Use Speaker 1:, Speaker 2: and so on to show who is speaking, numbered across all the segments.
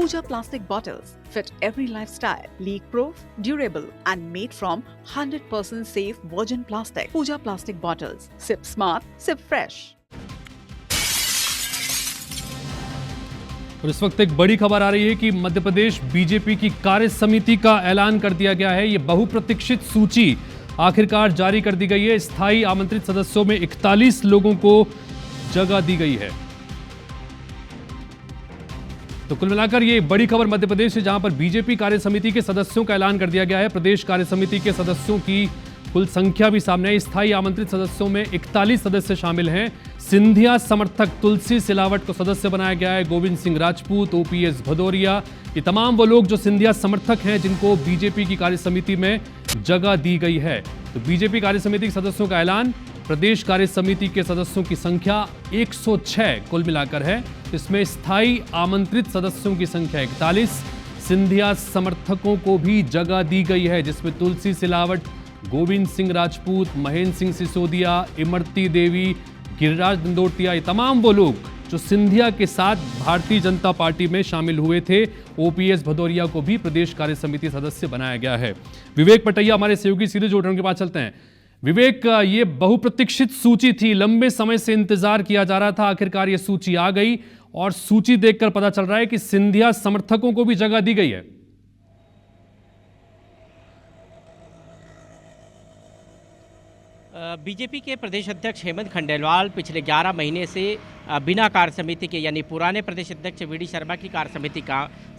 Speaker 1: Pooja plastic bottles fit every lifestyle, leak-proof, durable and made from 100% safe virgin plastic. Pooja plastic bottles. Sip smart, sip fresh.
Speaker 2: और इस वक्त एक बड़ी खबर आ रही है कि मध्य प्रदेश बीजेपी की कार्य समिति का ऐलान कर दिया गया है। ये बहुप्रतीक्षित सूची आखिरकार जारी कर दी गई है। स्थायी आमंत्रित सदस्यों में 41 लोगों को जगह दी गई है। तो कुल मिलाकर ये बड़ी खबर मध्य प्रदेश से, जहां पर बीजेपी कार्य समिति के सदस्यों का ऐलान कर दिया गया है। प्रदेश कार्य समिति के सदस्यों की कुल संख्या भी सामने आई। स्थायी आमंत्रित सदस्यों में 41 सदस्य शामिल हैं। सिंधिया समर्थक तुलसी सिलावट को सदस्य बनाया गया है। गोविंद सिंह राजपूत, ओपीएस भदौरिया, ये तमाम वो लोग जो सिंधिया समर्थक हैं जिनको बीजेपी की कार्य समिति में जगह दी गई है। तो बीजेपी कार्य समिति के सदस्यों का ऐलान, प्रदेश कार्य समिति के सदस्यों की संख्या 106 कुल मिलाकर है। इसमें स्थायी आमंत्रित सदस्यों की संख्या 41, सिंधिया समर्थकों को भी जगह दी गई है, जिसमें तुलसी सिलावट, गोविंद सिंह राजपूत, महेंद्र सिंह सिसोदिया, इमरती देवी, गिरिराज दंडोतिया, ये तमाम वो लोग जो सिंधिया के साथ भारतीय जनता पार्टी में शामिल हुए थे। ओपीएस भदौरिया को भी प्रदेश कार्य समिति सदस्य बनाया गया है। विवेक पटैया हमारे सहयोगी सीधे जुड़ रहे हैं, उनके पास चलते हैं। विवेक, ये बहुप्रतीक्षित सूची थी, लंबे समय से इंतजार किया जा रहा था, आखिरकार ये सूची आ गई और सूची देखकर पता चल रहा है कि सिंधिया समर्थकों को भी जगह दी गई है।
Speaker 3: बीजेपी के प्रदेश अध्यक्ष हेमंत खंडेलवाल पिछले 11 महीने से बिना कार्य समिति के, यानी पुराने प्रदेश अध्यक्ष वीडी शर्मा की कार्य समिति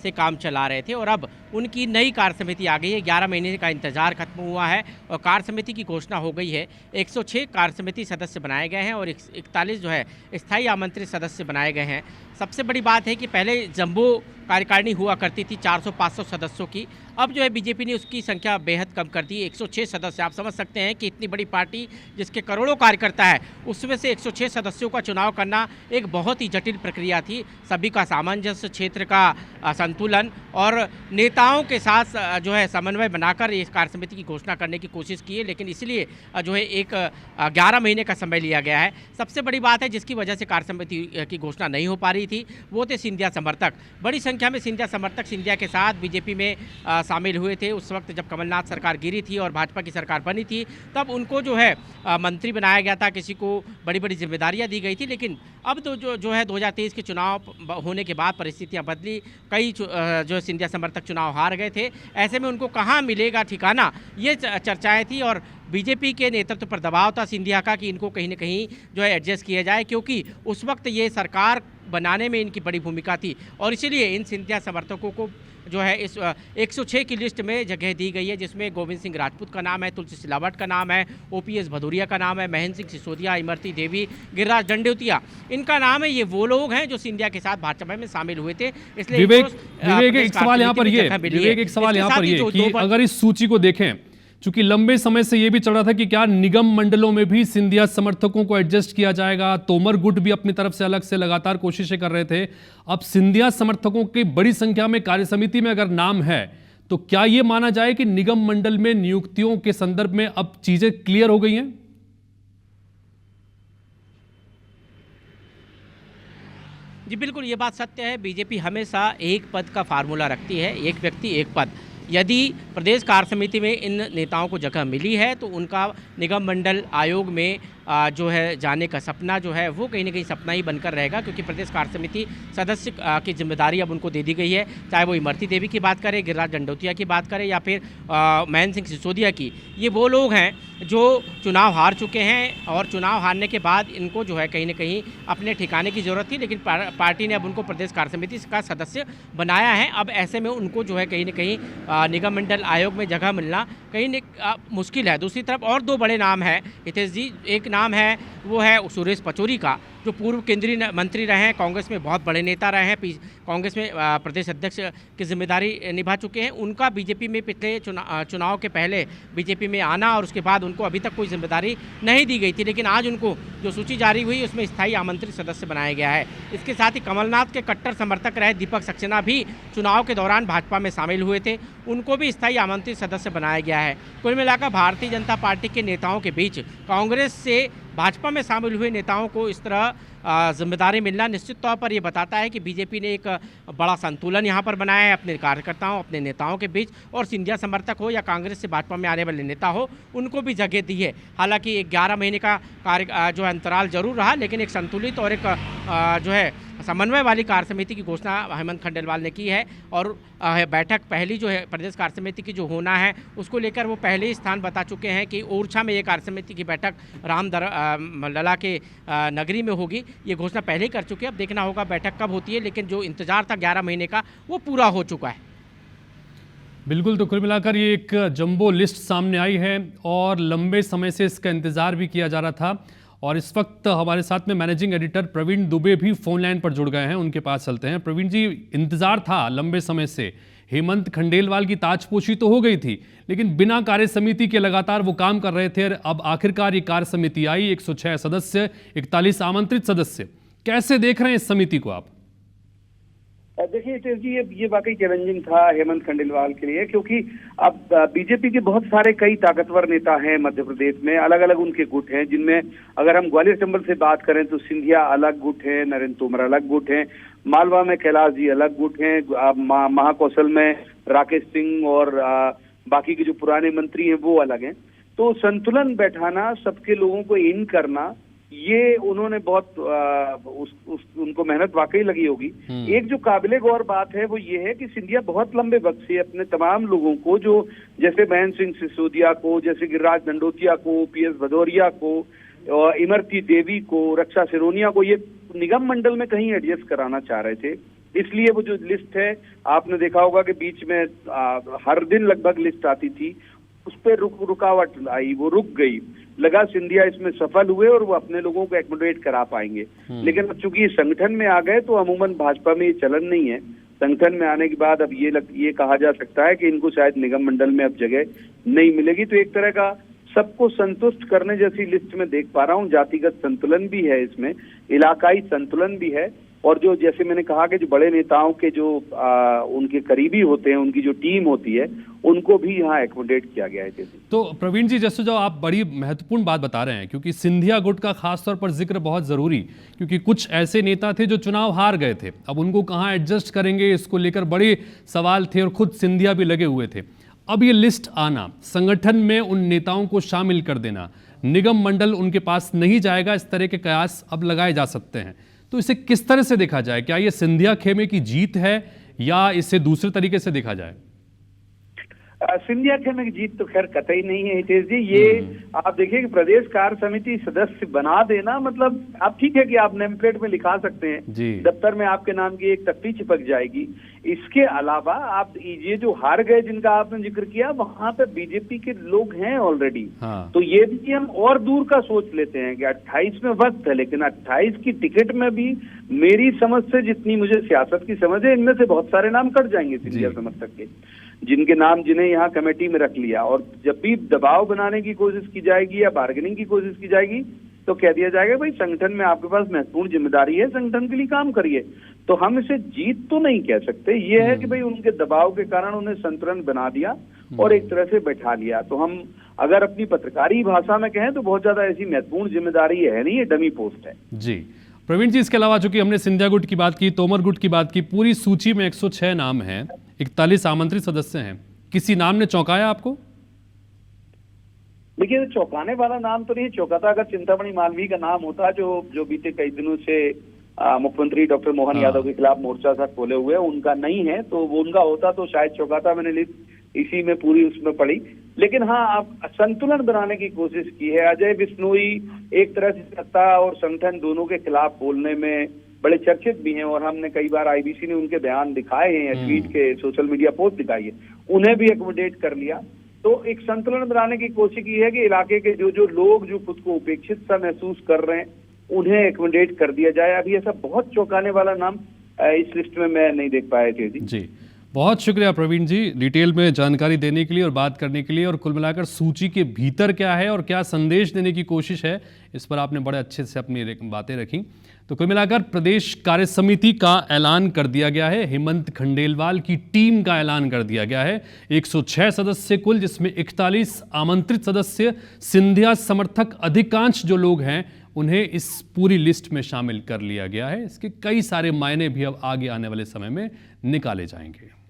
Speaker 3: से काम चला रहे थे और अब उनकी नई कार्य समिति आ गई है। 11 महीने का इंतजार खत्म हुआ है और कार्य समिति की घोषणा हो गई है। 106 कार्य समिति सदस्य बनाए गए हैं और 41 जो है स्थायी आमंत्रित सदस्य बनाए गए हैं। सबसे बड़ी बात है कि पहले जंबो कार्यकारिणी हुआ करती थी 400-500 सदस्यों की, अब जो है बीजेपी ने उसकी संख्या बेहद कम कर दी, 106 सदस्य। आप समझ सकते हैं कि इतनी बड़ी पार्टी जिसके करोड़ों कार्यकर्ता है, उसमें से 106 सदस्यों का चुनाव करना एक बहुत ही जटिल प्रक्रिया थी। सभी का सामंजस्य, क्षेत्र का संतुलन और नेताओं के साथ जो है समन्वय बनाकर इस कार्य समिति की घोषणा करने की कोशिश की है, लेकिन इसलिए जो है एक 11 महीने का समय लिया गया है। सबसे बड़ी बात है जिसकी वजह से कार्य समिति की घोषणा नहीं हो पा रही थी, वो थे सिंधिया समर्थक। बड़ी संख्या में सिंधिया समर्थक सिंधिया के साथ बीजेपी में शामिल हुए थे। उस वक्त जब कमलनाथ सरकार गिरी थी और भाजपा की सरकार बनी थी, तब उनको जो है मंत्री बनाया गया था, किसी को बड़ी बड़ी जिम्मेदारियां दी गई थी। लेकिन अब तो जो है 2023 के चुनाव होने के बाद परिस्थितियां बदली, कई जो सिंधिया समर्थक चुनाव हार गए थे। ऐसे में उनको कहाँ मिलेगा ठिकाना, ये चर्चाएं थी और बीजेपी के नेतृत्व पर दबाव था सिंधिया का कि इनको कहीं ना कहीं जो है एडजस्ट किया जाए, क्योंकि उस वक्त ये सरकार बनाने में इनकी बड़ी भूमिका थी और इसीलिए इन सिंधिया समर्थकों को जो है इस 106 की लिस्ट में जगह दी गई है, जिसमें गोविंद सिंह राजपूत का नाम है, तुलसी सिलावट का नाम है, ओपीएस भदौरिया का नाम है, महेंद्र सिंह सिसोदिया, इमरती देवी, गिरिराज दंडोतिया, इनका नाम है। ये वो लोग हैं जो सिंधिया के साथ भाजपा में शामिल हुए थे। इसलिए
Speaker 2: विवेक एक सवाल यहाँ पर ये कि अगर इस सूची को देखें, चूंकि लंबे समय से यह भी चल रहा था कि क्या निगम मंडलों में भी सिंधिया समर्थकों को एडजस्ट किया जाएगा, तोमर गुट भी अपनी तरफ से अलग से लगातार कोशिशें कर रहे थे। अब सिंधिया समर्थकों की बड़ी संख्या में कार्य समिति में अगर नाम है, तो क्या यह माना जाए कि निगम मंडल में नियुक्तियों के संदर्भ में अब चीजें क्लियर हो गई हैं?
Speaker 3: जी बिल्कुल, ये बात सत्य है। बीजेपी हमेशा एक पद का फार्मूला रखती है, एक व्यक्ति एक पद। यदि प्रदेश कार्य समिति में इन नेताओं को जगह मिली है तो उनका निगम मंडल आयोग में जो है जाने का सपना जो है वो कहीं ना कहीं सपना ही बनकर रहेगा, क्योंकि प्रदेश कार्य समिति सदस्य की जिम्मेदारी अब उनको दे दी गई है। चाहे वो इमरती देवी की बात करें, गिरिराज दंडोतिया की बात करें या फिर महेंद्र सिंह सिसोदिया की, ये वो लोग हैं जो चुनाव हार चुके हैं और चुनाव हारने के बाद इनको जो है कहीं ना कहीं अपने ठिकाने की ज़रूरत थी, लेकिन पार्टी ने अब उनको प्रदेश कार्य समिति का सदस्य बनाया है। अब ऐसे में उनको जो है कहीं ना कहीं निगम मंडल आयोग में जगह मिलना कहीं मुश्किल है। दूसरी तरफ और दो बड़े नाम हैं हितेश जी। एक नाम है वो है सुरेश पचौरी का, जो पूर्व केंद्रीय मंत्री रहे हैं, कांग्रेस में बहुत बड़े नेता रहे हैं, कांग्रेस में प्रदेश अध्यक्ष की जिम्मेदारी निभा चुके हैं। उनका बीजेपी में पिछले चुनाव के पहले बीजेपी में आना और उसके बाद उनको अभी तक कोई जिम्मेदारी नहीं दी गई थी, लेकिन आज उनको जो सूची जारी हुई उसमें स्थायी आमंत्रित सदस्य बनाया गया है। इसके साथ ही कमलनाथ के कट्टर समर्थक रहे दीपक सक्सेना भी चुनाव के दौरान भाजपा में शामिल हुए थे, उनको भी स्थायी आमंत्रित सदस्य बनाया गया है। कुल मिलाकर भारतीय जनता पार्टी के नेताओं के बीच कांग्रेस से भाजपा में शामिल हुए नेताओं को इस तरह जिम्मेदारी मिलना निश्चित तौर पर ये बताता है कि बीजेपी ने एक बड़ा संतुलन यहाँ पर बनाया है अपने कार्यकर्ताओं, अपने नेताओं के बीच, और सिंधिया समर्थक हो या कांग्रेस से भाजपा में आने वाले नेता हो, उनको भी जगह दी है। हालांकि 11 महीने का कार्य जो है अंतराल जरूर रहा, लेकिन एक संतुलित और एक जो है समन्वय वाली कार्य समिति की घोषणा हेमंत खंडेलवाल ने की है। और बैठक पहली जो है प्रदेश कार्य समिति की जो होना है उसको लेकर वो पहले ही स्थान बता चुके हैं कि ओरछा में ये कार्य समिति की बैठक लला के नगरी में होगी। ये घोषणा पहले ही कर चुके हैं। अब देखना होगा बैठक कब होती है, लेकिन जो इंतजार था 11 महीने का वो पूरा हो चुका है।
Speaker 2: बिल्कुल, तो कुल मिलाकर ये एक जंबो लिस्ट सामने आई है और लंबे समय से इसका इंतजार भी किया जा रहा था। और इस वक्त हमारे साथ में मैनेजिंग एडिटर प्रवीण दुबे भी फोन लाइन पर जुड़ गए हैं, उनके पास चलते हैं। प्रवीण जी, इंतजार था लंबे समय से, हेमंत खंडेलवाल की ताजपोशी तो हो गई थी, लेकिन बिना कार्य समिति के लगातार वो काम कर रहे थे। अब आखिरकार ये कार्य समिति आई, 106 सदस्य, 41 आमंत्रित सदस्य। कैसे देख रहे हैं इस समिति को आप?
Speaker 4: देखिए हितेश जी, ये वाकई चैलेंजिंग था हेमंत खंडेलवाल के लिए, क्योंकि अब बीजेपी के बहुत सारे कई ताकतवर नेता हैं मध्य प्रदेश में, अलग अलग उनके गुट हैं, जिनमें अगर हम ग्वालियर चंबल से बात करें तो सिंधिया अलग गुट है, नरेंद्र तोमर अलग गुट है, मालवा में कैलाश जी अलग गुट हैं, महाकौशल में राकेश सिंह और बाकी के जो पुराने मंत्री हैं वो अलग हैं। तो संतुलन बैठाना, सबके लोगों को इन करना, ये उन्होंने बहुत उनको मेहनत वाकई लगी होगी। एक जो काबिले गौर बात है वो ये है कि सिंधिया बहुत लंबे वक्त से अपने तमाम लोगों को, जो जैसे महेंद्र सिंह सिसोदिया को, जैसे गिरिराज दंडोतिया को, पीएस भदौरिया को, इमरती देवी को, रक्षा सिरोनिया को, ये निगम मंडल में कहीं एडजस्ट कराना चाह रहे थे। इसलिए वो जो लिस्ट है, आपने देखा होगा कि बीच में हर दिन लगभग लिस्ट आती थी, उस पर रुकावट आई, वो रुक गई। लगा सिंधिया इसमें सफल हुए और वो अपने लोगों को एकोमोडेट करा पाएंगे। लेकिन अब चूंकि संगठन में आ गए तो अमूमन भाजपा में ये चलन नहीं है। संगठन में आने के बाद अब ये कहा जा सकता है कि इनको शायद निगम मंडल में अब जगह नहीं मिलेगी। तो एक तरह का सबको संतुष्ट करने जैसी लिस्ट में देख पा रहा हूँ। जातिगत संतुलन भी है इसमें, इलाकाई संतुलन भी है, और जो जैसे मैंने कहा कि जो बड़े नेताओं के जो उनके करीबी होते हैं, उनकी जो टीम होती है, उनको भी यहाँ एकोमोडेट किया गया है।
Speaker 2: तो प्रवीण जी, जैसे जो आप बड़ी महत्वपूर्ण बात बता रहे हैं, क्योंकि सिंधिया गुट का खासतौर पर जिक्र बहुत जरूरी, क्योंकि कुछ ऐसे नेता थे जो चुनाव हार गए थे, अब उनको कहाँ एडजस्ट करेंगे, इसको लेकर बड़े सवाल थे और खुद सिंधिया भी लगे हुए थे। अब ये लिस्ट आना, संगठन में उन नेताओं को शामिल कर देना, निगम मंडल उनके पास नहीं जाएगा, इस तरह के कयास अब लगाए जा सकते हैं। तो इसे किस तरह से देखा जाए? क्या ये सिंधिया खेमे की जीत है या इसे दूसरे तरीके से देखा जाए?
Speaker 4: सिंधिया खेमे की जीत तो खैर कतई नहीं है हितेश जी। ये आप देखिए कि प्रदेश कार्य समिति सदस्य बना देना, मतलब आप ठीक है कि आप नेम प्लेट में लिखा सकते हैं, दफ्तर में आपके नाम की एक तख्ती चिपक जाएगी। इसके अलावा आप ये जो हार गए जिनका आपने जिक्र किया, वहां पे बीजेपी के लोग हैं ऑलरेडी। तो ये भी हम और दूर का सोच लेते हैं कि 28 में वक्त है, लेकिन 28 की टिकट में भी मेरी समझ से, जितनी मुझे सियासत की समझ है, इनमें से बहुत सारे नाम कट जाएंगे सिंधिया समर्थक के, जिनके नाम जिन्हें यहाँ कमेटी में रख लिया। और जब भी दबाव बनाने की कोशिश की जाएगी या बार्गेनिंग की कोशिश की जाएगी तो कह दिया जाएगा भाई संगठन में आपके पास महत्वपूर्ण जिम्मेदारी है, संगठन के लिए काम करिए। तो हम इसे जीत तो नहीं कह सकते, ये है कि भाई उनके दबाव के कारण उन्हें संतुलन बना दिया और एक तरह से बैठा लिया। तो हम अगर अपनी पत्रकारी भाषा में कहें तो बहुत ज्यादा ऐसी महत्वपूर्ण जिम्मेदारी है नहीं, ये डमी पोस्ट है।
Speaker 2: जी प्रवीण जी, इसके अलावा चूंकि हमने सिंधिया गुट की बात की, तोमर गुट की बात की, पूरी सूची में 106 नाम हैं, 41 आमंत्रित सदस्य हैं, किसी नाम ने चौंकाया आपको?
Speaker 4: देखिए, चौंकाने वाला नाम तो नहीं चौंकाता। अगर चिंतामणि मालवीय का नाम होता, जो बीते कई दिनों से मुख्यमंत्री डॉक्टर मोहन यादव के खिलाफ मोर्चा सा खोले हुए, उनका नहीं है, तो वो उनका होता तो शायद चौंकाता। मैंने लिस्ट इसी में पूरी उसमें पढ़ी। लेकिन हाँ, आप संतुलन बनाने की कोशिश की है। अजय बिश्नोई एक तरह से सत्ता और संगठन दोनों के खिलाफ बोलने में बड़े चर्चित भी हैं, और हमने कई बार आईबीसी ने उनके बयान दिखाए हैं, ट्वीट के, सोशल मीडिया पोस्ट दिखाई है, उन्हें भी एकोमोडेट कर लिया। तो एक संतुलन बनाने की कोशिश की है कि इलाके के जो लोग जो खुद को उपेक्षित सा महसूस कर रहे हैं, उन्हें एकोमोडेट कर दिया जाए। अभी ऐसा बहुत चौंकाने वाला नाम इस लिस्ट में मैं नहीं देख पाया थे।
Speaker 2: जी, बहुत शुक्रिया प्रवीण जी, डिटेल में जानकारी देने के लिए और बात करने के लिए। और कुल मिलाकर सूची के भीतर क्या है और क्या संदेश देने की कोशिश है, इस पर आपने बड़े अच्छे से अपनी बातें रखी। तो कुल मिलाकर प्रदेश कार्य समिति का ऐलान कर दिया गया है। हेमंत खंडेलवाल की टीम का ऐलान कर दिया गया है। 106 सदस्य कुल, जिसमें 41 आमंत्रित सदस्य, सिंधिया समर्थक अधिकांश जो लोग हैं उन्हें इस पूरी लिस्ट में शामिल कर लिया गया है। इसके कई सारे मायने भी अब आगे आने वाले समय में निकाले जाएंगे।